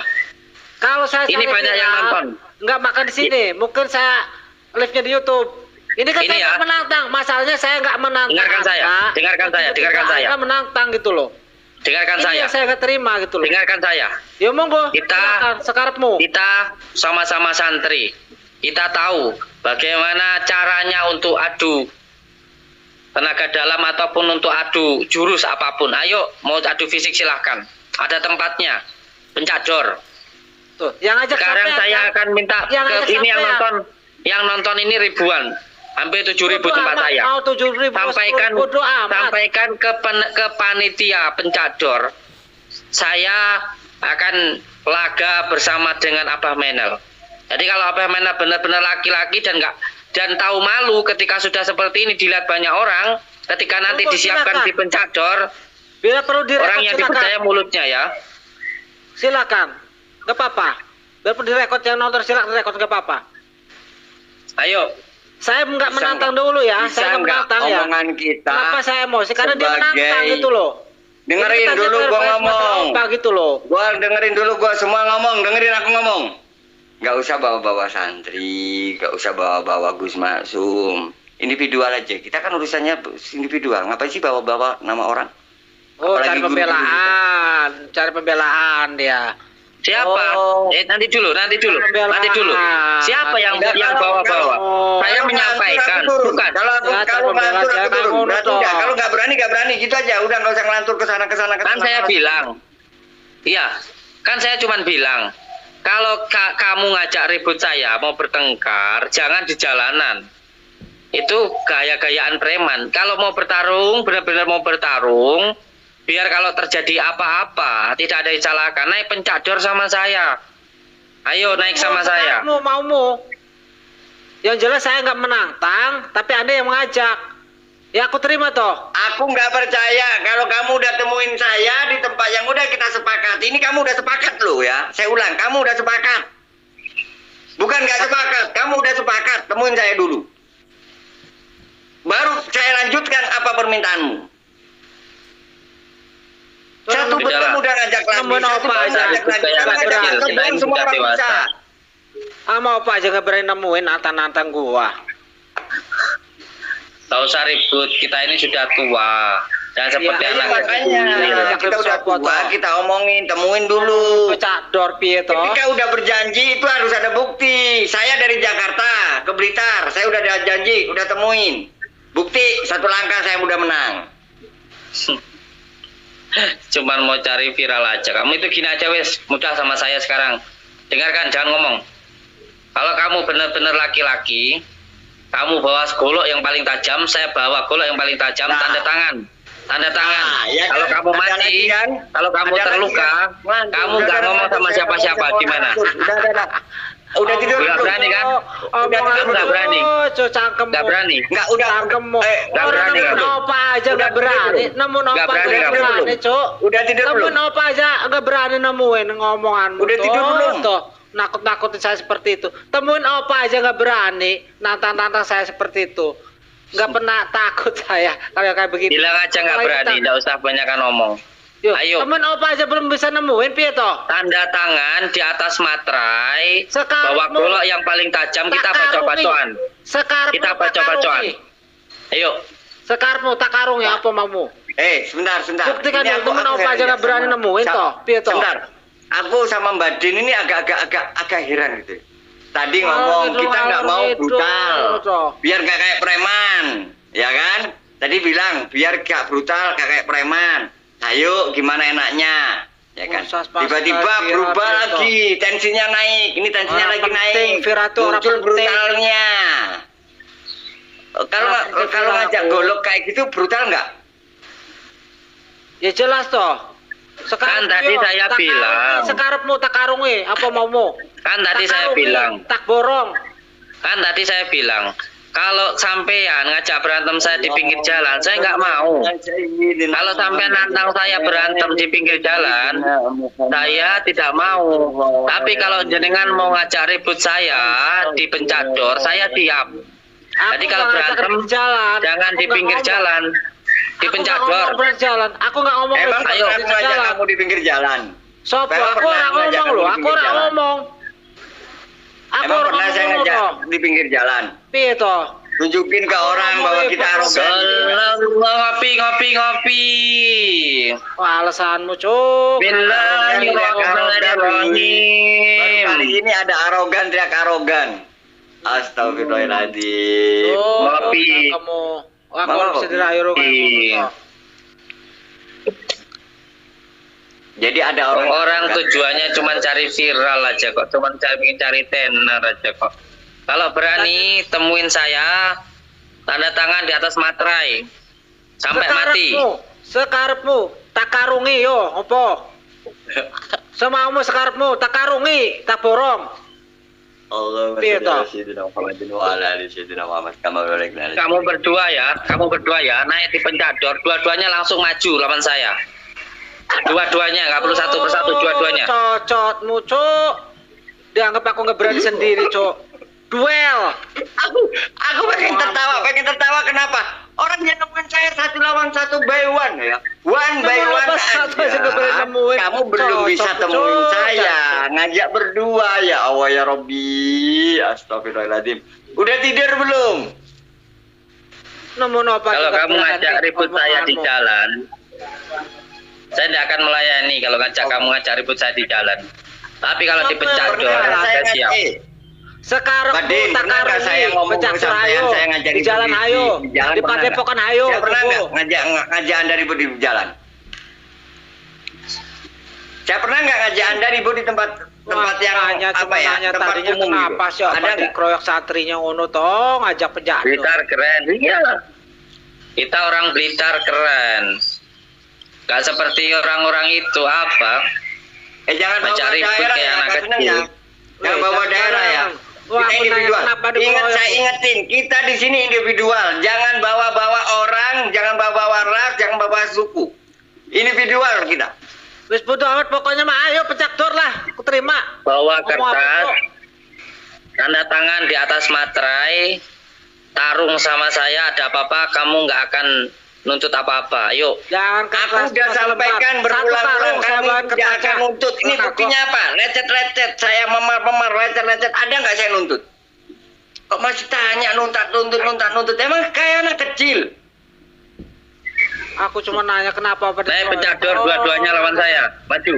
Kalau saya Ini cari banyak yang viral, nonton. nggak makan di sini, mungkin saya live-nya di YouTube. Ini kan Ini saya ya. nggak menantang, masalahnya saya nggak menantang. Dengarkan saya, Anda. dengarkan saya, dengarkan Anda saya. menantang gitu loh. Dengarkan Ini saya. yang saya nggak terima gitu loh. Dengarkan saya. Ya monggo. Kita- silakan, sekarapmu. Kita sama-sama santri. Kita tahu bagaimana caranya untuk adu tenaga dalam ataupun untuk adu jurus apapun. Ayo, mau adu fisik silahkan. Ada tempatnya. Pencador. Tuh, yang ajak Sekarang sampean, saya kan? akan minta Yang ke ajak ini sampean. yang nonton ini ribuan. Hampir 7.000 Bodoh tempat amat, saya. Mau 7.000, Sampaikan bodoh amat. sampaikan ke panitia pencador. Saya akan laga bersama dengan Abah Menel. Jadi kalau Abah Menel benar-benar laki-laki dan tahu malu ketika sudah seperti ini dilihat banyak orang, ketika nanti Monggo, disiapkan silakan. di pencador, Bila perlu direkod orang yang silakan. dipercaya mulutnya ya. Silakan. Gak apa-apa. Bila perlu direkod yang nonton silakan direkod gak apa-apa. Ayo, Saya nggak Bisa menantang nggak? dulu ya. Bisa Saya nggak nggak menantang ya. omongan kita Kenapa saya emosi? Karena dia sebagai- menantang gitu loh. dengerin Ini kita dulu jangan gua bahas masalah ngomong. Apa gitu loh. Gua dengerin dulu, gua semua ngomong, dengerin aku ngomong. Gak usah bawa-bawa santri, gak usah bawa-bawa Gus Maksum. Individual aja. Kita kan urusannya individual. Ngapain sih bawa-bawa nama orang? Oh, Apalagi cari guru-guru pembelaan. Cari pembelaan dia. siapa? Oh. Nanti dulu. Pembelaan. Nanti dulu. Siapa yang Enggak, bawa-bawa? Oh. Saya Kalau menyampaikan, ngelantur, aku turun. bukan. Kalau aku Ya, kalau pembela ngelantur aku jangan turun. ngono Berarti toh. enggak. Kalau nggak berani gitu aja. Udah nggak usah ngelantur ke sana ke sana. Kan saya bilang, iya, kan saya cuman bilang, kalau kamu ngajak ribut saya mau bertengkar, jangan di jalanan. Itu gaya-gayaan preman. Kalau mau bertarung, benar-benar mau bertarung, biar kalau terjadi apa-apa tidak ada yang salahkan. Naik pencador sama saya. Ayo naik sama saya. Maumu. Yang jelas saya nggak menantang, tapi Anda yang mengajak. Ya aku terima toh. Aku nggak percaya kalau kamu udah temuin saya di tempat yang udah kita sepakat. Ini kamu udah sepakat loh ya. Saya ulang, kamu udah sepakat. Bukan nggak sepakat, kamu udah sepakat. Temuin saya dulu. Baru saya lanjutkan apa permintaanmu. Satu Udahlah. bertemu dan ajak lagi. Nemuin Satu apa bertemu aja, ajak ribut lagi. kayak Kan anak ajak kecil, lagi. kita ini Semua sudah orang dewasa. bisa. Sama apa aja nggak berani nemuin nantang gua. Tak usah ribut, kita ini sudah tua. Dan seperti Iya, anak Makanya Iya, kita udah sopo, tua, toh. kita omongin, temuin dulu. Pecah dor piye toh? Ketika udah berjanji itu harus ada bukti. Saya dari Jakarta ke Blitar, saya udah ada janji, udah temuin. Bukti satu langkah saya udah menang. Cuman mau cari viral aja. Kamu itu gini aja wes, mudah sama saya sekarang. Dengarkan, jangan ngomong. Kalau kamu benar-benar laki-laki, kamu bawa golok yang paling tajam, saya bawa golok yang paling tajam, Nah. tanda tangan. Tanda tangan. Nah, ya kan? Kalau kamu Ada mati, lagi kan? kalau kamu Ada lagi terluka, kan? Lanjut, kamu udah, nggak udah, ngomong sama udah, siapa-siapa, udah, gimana? Udah tidur Nggak belum? berani kan? Omongan nggak berani. Cok cangkem. Nggak berani. Enggak, udah. Cangkemmu. nggak Orang berani nemuin kamu. apa aja Udah nggak berani. tidur Nemuin Nggak apa berani aja nggak kamu. berani, Cok. Udah tidur Nemuin belum? apa aja nggak berani nemuin ngomonganmu. Udah tidur toh. belum? Toh. Nakut-nakutin saya seperti itu. Temuin apa aja nggak berani. Nantang-nantang saya seperti itu. Nggak pernah takut saya kalau kayak begitu. Bilang aja nggak Apalagi berani, kita- nggak usah banyakan ngomong. Yuk, Ayo. temen apa aja belum bisa nemuin piye toh? Tanda tangan di atas materai, Sekarang bawa golok yang paling tajam, kita tak karungi. bacok-bacokan. Sekarang Kita bacok-bacokan. Ayo, Sekarang tak karung ya apa mamu? Sebentar. Buktikan Ini dulu, temen apa heran aja ya nggak berani sama- nemuin, toh? Piye, toh? Sebentar. Aku sama Mbak Din ini agak heran gitu. Tadi Ngalor ngomong ngidul, kita nggak ngalor mau ngidul, brutal, toh. biar nggak kayak preman, ya kan? Tadi bilang biar gak brutal, gak kayak preman. Ayo, gimana enaknya? Ya kan? Usas pas Tiba-tiba sekali, berubah Vira, lagi, tensinya naik. Ini tensinya Orang lagi penting, naik. Vira tuh orang Muncul penting. brutalnya. Kalau Orang penting, kalau Vira ngajak aku. golok kayak gitu brutal nggak? Ya jelas toh. Sekarang Kan tadi saya bilang. Sekarapmu tak karungi apa maumu? kan tadi Tak saya karungi, bilang, tak borong. kan tadi saya bilang, kalau sampean ngajak berantem saya di pinggir jalan, saya nggak mau. Kalau sampean nantang saya berantem di pinggir jalan, saya tidak mau. Tapi kalau jenengan mau ngajak ribut saya di pencador, saya diam. Jadi Aku kalau nggak ngajak berantem, di jalan. jangan Aku di nggak pinggir ngomong. jalan, di Aku nggak pencador. ngomong berjalan. Aku nggak ngomong Emang di ayo, pernah aku ngajak jalan. kamu di pinggir jalan? Sopo, Emang aku pernah orang ngajak ngomong kamu loh, di aku pinggir orang jalan? ngomong. Aku Emang orang pernah saya ngomong ngajak toh. di pinggir jalan? Piye toh? Tunjukin ke Aku orang ngomong bahwa di kita pinggir arogan. Ngopi. Wah, alasanmu, Cuk. Baru Bismillahirrahmanirrahim. kali ini ada arogan, teriak arogan. Astagfirullahaladzim. Oh, Ngopi. kamu. Aku Mama bisa dirayu Iya. Jadi ada orang Orang tujuannya cuma cari viral aja kok, cuma cari tenar aja kok. Kalau berani temuin saya, tanda tangan di atas materai sampai mati. Sekarepmu, tak karungi yo, opo? Semaumu sekarepmu, tak karungi, tak borong. Allahumma Piye sholli toh? ala sayyidina Muhammadin wa ala ali sayyidina Muhammad kama barakna ala Kamu berdua ya, naik di pencador, dua-duanya langsung maju lawan saya. Dua-duanya, nggak perlu satu persatu, dua-duanya. Cocotmu, Cuk. Dianggap aku nggak berani sendiri, Cuk. Duel. Aku pengen tertawa kenapa? Orang yang nemuin saya 1 lawan 1 by 1 ya. One by Nemuin one apa satu aja nggak boleh aja. nemuin. Kamu belum bisa Cocok, temuin cocok. saya. Ngajak berdua ya Allah ya Robbi. Astagfirullahaladzim. Udah tidur belum? Nemu apa? Kalau juga kamu berani ngajak ribut saya di omonganmu. jalan, saya tidak akan melayani kalau ngajak kamu ngajak ribut saya di jalan. Tapi kalau di pencador, Pernah saya siap. Sekarang Badin, tak pernah nggak saya karungi, ngomong pecah sampean ayo. saya ngajak Di jalan ayo. Di pernah nggak? Padepokan ayo. Saya pernah Bobo. nggak ngajak anda ribut di jalan? Saya pernah nggak ngajak anda ribut di tempat yang Makanya apa cuma ya? nanya Tempat tadinya umum kenapa gitu. sih apa Ada nggak? dikeroyok satrinya ngono toh ngajak penjador. Blitar keren, iya. Kita orang Blitar keren. Gak seperti orang-orang itu apa? Jangan bawa Mencari ribut daerah kayak ya, anak Kak Seneng kecil. ya. Jangan bawa Jangan daerah ya. sembarangan. Wah, Kita aku nanya individual. kenapa Ingat dikeroyok. saya ingetin, kita di sini individual. Jangan bawa-bawa orang, jangan bawa-bawa ras, jangan bawa suku. Individual kita. Wis bodo amat pokoknya mah ayo pencador lah, aku terima. Bawa Ngomong apa, kertas, Cok? tanda tangan di atas materai, tarung sama saya, ada apa-apa kamu nggak akan nuntut apa-apa. Ayo. Jangan Aku udah sampaikan berulang-ulang kali tidak akan nuntut. Ini buktinya apa? Lecet-lecet, saya memar-memar, lecet-lecet. Ada nggak saya nuntut? Kok masih tanya nuntut? Emang kayak anak kecil. Aku cuma nanya kenapa pada Saya pencador dua-duanya lawan saya. Maju.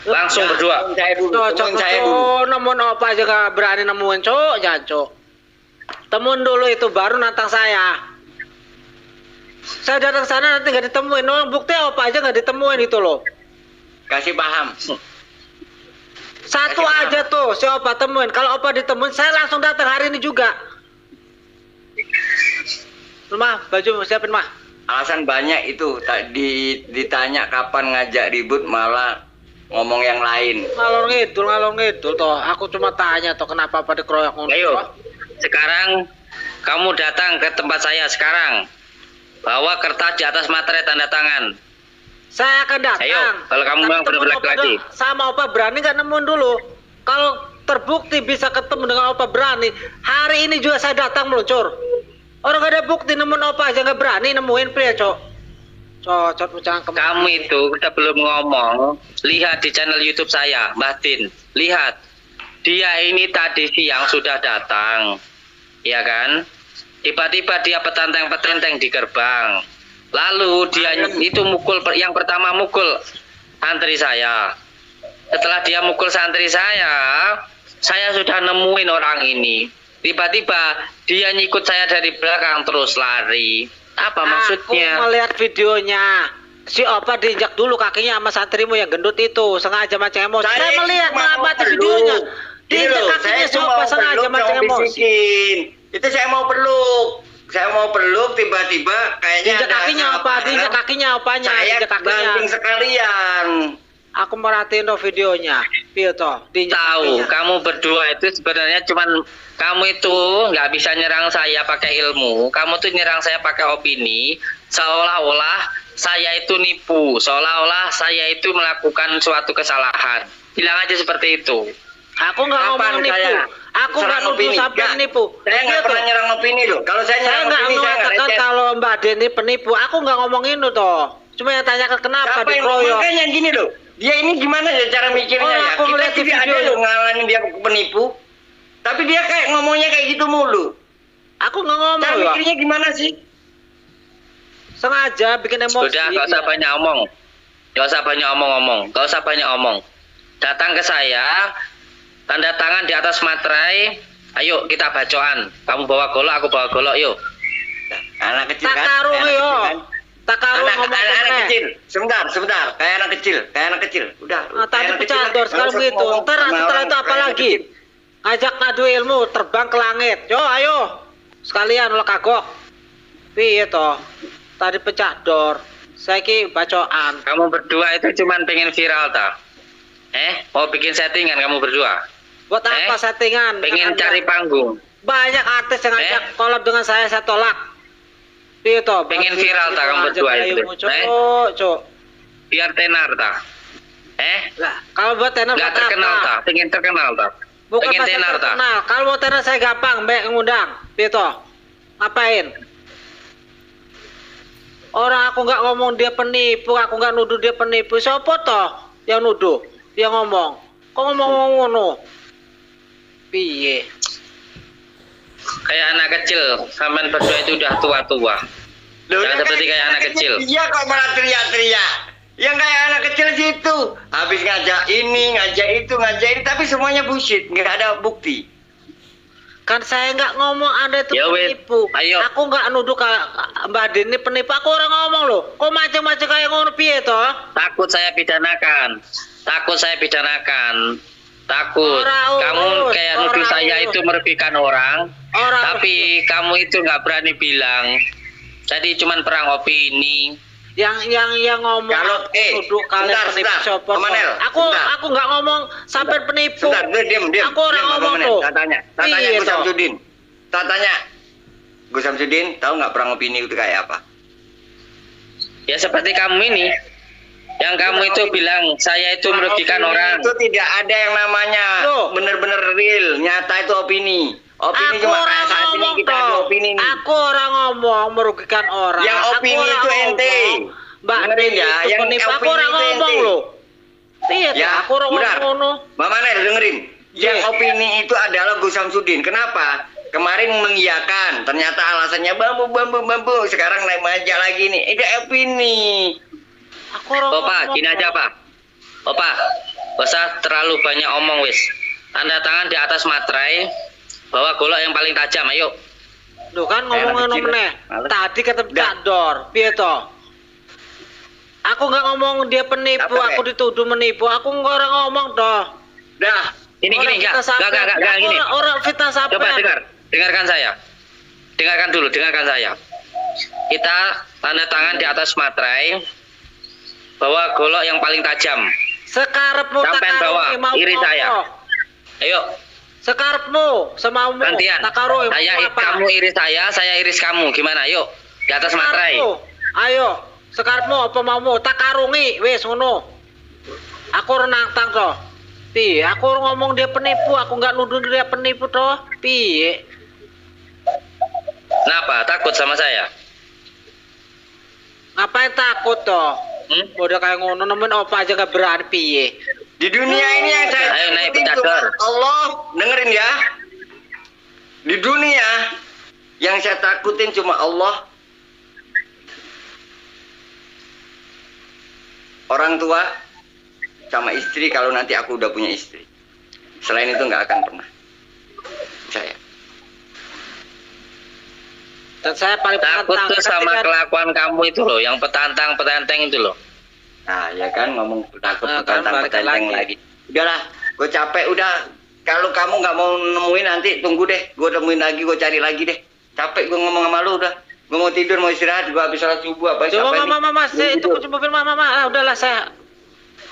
Langsung berdua. Temuin saya dulu, temuin saya dulu. Nemuin apa aja gak berani nemuin, Cok. Jangan, Cok. Temuin dulu itu baru nantang saya. Saya datang sana nanti gak ditemuin. Orang bukti apa aja gak ditemuin itu loh. Kasih paham. Satu Kasih aja tuh si Opa temuin. Kalau Opa ditemuin saya langsung datang hari ini juga. Mah, baju siapin mah. Alasan banyak itu. Ditanya kapan ngajak ribut malah ngomong yang lain. Ngalor ngidul toh. Aku cuma tanya toh kenapa apa dikeroyok ngono. Ayo. Sekarang kamu datang ke tempat saya sekarang. Bawa kertas di atas materai tanda tangan. Saya akan datang. Ayo, kalau kamu Tapi memang temuin benar-benar Opa lagi. dulu. Sama Opa berani nggak nemuin dulu. Kalau terbukti bisa ketemu dengan Opa berani, hari ini juga saya datang meluncur. Orang gak ada bukti nemuin Opa aja nggak berani nemuin pria, Cok. Cocot jangan kemana. Kamu itu kita belum ngomong. Lihat di channel YouTube saya, Mbah Tin. Lihat. Dia ini tadi siang sudah datang. Ya kan? Tiba-tiba dia petenteng-petenteng di gerbang. Lalu dia itu mukul, yang pertama mukul santri saya. Setelah dia mukul santri saya sudah nemuin orang ini. Tiba-tiba dia nyikut saya dari belakang terus lari. Apa maksudnya? Aku melihat videonya. Si Opa diinjak dulu kakinya sama santrimu yang gendut itu, sengaja mancing emosi. Saya melihat mengamati videonya. Diinjak kakinya si Opa sengaja mancing emosi. Itu saya mau peluk, tiba-tiba kayaknya Diinjak kakinya Opa, diinjak kakinya Opanya, saya diinjak kakinya. banting sekalian. Aku merhatiin tuh videonya. Piye toh? Diinjak Tahu, kakinya. kamu berdua itu sebenarnya cuman kamu itu nggak bisa nyerang saya pakai ilmu. Kamu tuh nyerang saya pakai opini, seolah-olah saya itu nipu, seolah-olah saya itu melakukan suatu kesalahan. Bilang aja seperti itu. Aku nggak ngomong nipu. Aku nggak nuduh sampai nipu. Saya nggak pernah nyerang opini loh. Kalau saya Saya nyerang nggak opini, saya nggak mengatakan lecet. kalau Mbak Deni penipu. Aku nggak ngomong itu toh. Cuma yang tanyakan kenapa Siapa yang dikeroyok. makanya gini loh. Dia ini gimana ya cara mikirnya Oh, ya? aku Kita ngeliat di tidak ada video. loh ngalamin dia penipu. Tapi dia kayak ngomongnya kayak gitu mulu. Aku nggak ngomong Cara loh. mikirnya gimana sih? Sengaja bikin emosi. Sudah, nggak usah dia. banyak omong. Nggak usah banyak omong-omong. Nggak usah banyak omong. Datang ke saya, tanda tangan di atas materai. Ayo kita bacoan. Kamu bawa golok, aku bawa golok. Yuk. Anak kecil Tak kan? karuh Kayak anak yo. kecil kan? Tak karuh ngomong Anak kemana. kecil. Sebentar. Kayak anak kecil. Udah. Nah, tadi kayak anak kecil. pecador sekarang Nggak usah begitu. ngomong Ntar sama setelah orang itu apa kayak anak lagi? kecil. Ngajak ngadu ilmu, terbang ke langit. Yo, ayo. Sekalian ulah kagok. Piye toh? Tadi pecador. Saiki bacoan. Kamu berdua itu cuman pengen viral tak? Mau bikin settingan kamu berdua? Buat apa settingan? Pengen Jangan- cari panggung? Banyak artis yang ngajak collab dengan saya tolak. Piye toh? Pengen viral tak kamu berdua itu? Cok. Biar tenar tak? Lah, kalau buat tenar Nggak buat terkenal apa? tak? Pengen terkenal tak? Bukan Pengen masalah tenar tak? terkenal. Kalau mau tenar saya gampang, mbak ngundang. Piye toh? Ngapain? Orang aku nggak ngomong dia penipu, aku nggak nuduh dia penipu. Siapa toh yang nuduh? Dia ngomong. Kok ngomong ngono? Piye? Kayak anak kecil, sampean berdua itu udah tua-tua. Loh, Jangan dia seperti kayak anak kecil. Iya kok malah teriak-teriak. Yang kayak anak kecil situ. Habis ngajak ini, ngajak ini, tapi semuanya bullshit, nggak ada bukti. Kan saya nggak ngomong Anda itu Ya, wes. penipu. Ayo. Aku nggak nuduh Mbak Deni penipu. Aku orang ngomong loh. Kok macam-macam kayak ngono piye toh? Takut saya pidanakan. Takut. Orang Kamu urus, kayak orang nuduh saya urus. itu merugikan orang. Orang Tapi kamu itu nggak berani bilang. Jadi cuman perang opini. yang ngomong Kalau- nuduh kalian sebentar, penipu sebentar. siapa toh? Komanel, Aku sebentar. aku nggak ngomong sampai penipu. Sebentar, diam. Aku orang Diam, ngomong Menit. loh. Tanya Iya, Gus toh. Samsudin. Tanya. Gus Samsudin, tahu nggak perang opini itu kayak apa? Ya seperti kamu ini. Yang kamu itu bilang saya itu merugikan Opini orang. Itu tidak ada yang namanya Loh. benar-benar real, nyata itu opini. Opini Aku cuma orang kayak saat ini ngomong kita ada toh. opini nih. Aku orang ngomong. ngomong merugikan orang. Yang Aku opini orang itu ente. ngomong, Mbak Dengerin Dini ya, itu yang penipu. Aku opini orang itu ngomong ente. loh. Iya, Ya, aku orang benar. ngomong. Mbak Maner dengerin. Yang Iya. opini itu adalah Gus Samsudin. Kenapa? Kemarin mengiyakan, ternyata alasannya bambu. Sekarang naik maja lagi nih. Itu opini. Aku orang Opa, ngomong. gini aja Pak. Opa, gak usah terlalu banyak omong wis. Tanda tangan di atas materai bahwa golok yang paling tajam, ayo. Duh kan ngomong Kecil. meneh. Males. Tadi kata Udah. Cak Dor, piye toh? Aku nggak ngomong dia penipu, Apa, aku dituduh menipu. Aku nggak orang ngomong toh. Dah. Ini Orang gini, fitnah sampean. enggak Aku gini. Orang fitnah sampean. Coba dengarkan saya. Dengarkan saya. Kita tanda tangan di atas materai bahwa golok yang paling tajam. Sekarepmu Sampean bawa, iri saya. Ayo, Sekarepmu semaumu. gantian. Takarui mau apa? Kamu iris saya iris kamu. Gimana? Yuk, di atas materai. Sekarepmu. Ayo, sekarepmu apa maumu? Takarungi wis ngono. Aku renang tang toh. Piye? Aku ngomong dia penipu, aku nggak nuduh dia penipu toh. Piye? Kenapa? Takut sama saya? Ngapain takut toh? Udah kayak ngono nemen opa aja gak berani piye. Di dunia ini yang saya Ayo, naik takutin cuma pedagang. Allah, dengerin ya. Di dunia yang saya takutin cuma Allah, orang tua, sama istri kalau nanti aku udah punya istri. Selain itu nggak akan pernah. Saya. Dan saya paling Takut penantang tuh sama ketika- kelakuan kamu itu loh, yang petantang itu loh. Nah, ya kan ngomong takut Nah, kan tentang balik petenteng lagi. lagi. Udahlah, gue capek udah. Kalau kamu nggak mau nemuin nanti tunggu deh, gue temuin lagi, gue cari lagi deh. Capek gue ngomong sama lu udah. Gue mau tidur, mau istirahat, gue habis sholat subuh apa Coba siapa mama saya itu kunci mobil mama. Ah, udahlah saya.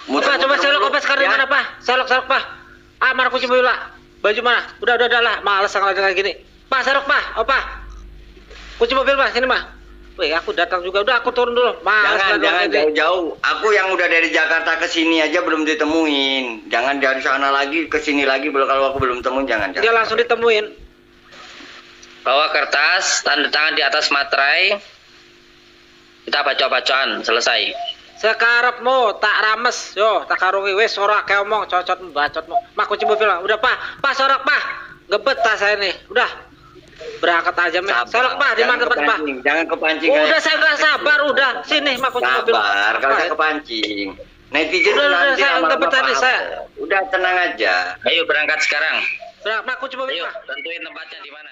Opa, coba selok opa sekarang di mana, Pak? Selok, Pak. Ah, mana kunci mobil, Pak? Baju mana? Udah lah. Males kalau kayak gini. Pak, selok, Pak. Opa. Kunci mobil, Pak. Sini, Pak. Wih, aku datang juga. Udah, aku turun dulu. Males Jangan lah kayak gini. jauh-jauh. Aku yang udah dari Jakarta ke sini aja belum ditemuin. Jangan dari sana lagi ke sini lagi belum kalau aku belum temuin jangan. Dia langsung ditemuin. Bawa kertas, tanda tangan di atas materai. Kita baca-bacaan, selesai. Sekarepmu tak rames. Yo, tak karungi wis ora kayak omong cocotmu bacotmu. Mak kunci mobil, Pak. Udah, Pak. Pak, sorak, Pak. Gebet tas saya nih. Udah. Berangkat aja, Mek. Selok, Pak. Di mana tempat, Pak? Jangan kepancing. Udah saya nggak sabar, udah sini mak kunci mobil. Sabar, kalau Apa? saya kepancing. Netizen Udah, nanti saya lama-lama udah bertani, paham. saya. Udah tenang aja. Ayo berangkat sekarang. Mak kunci mobil, Ayo, Pak. tentuin tempatnya di mana.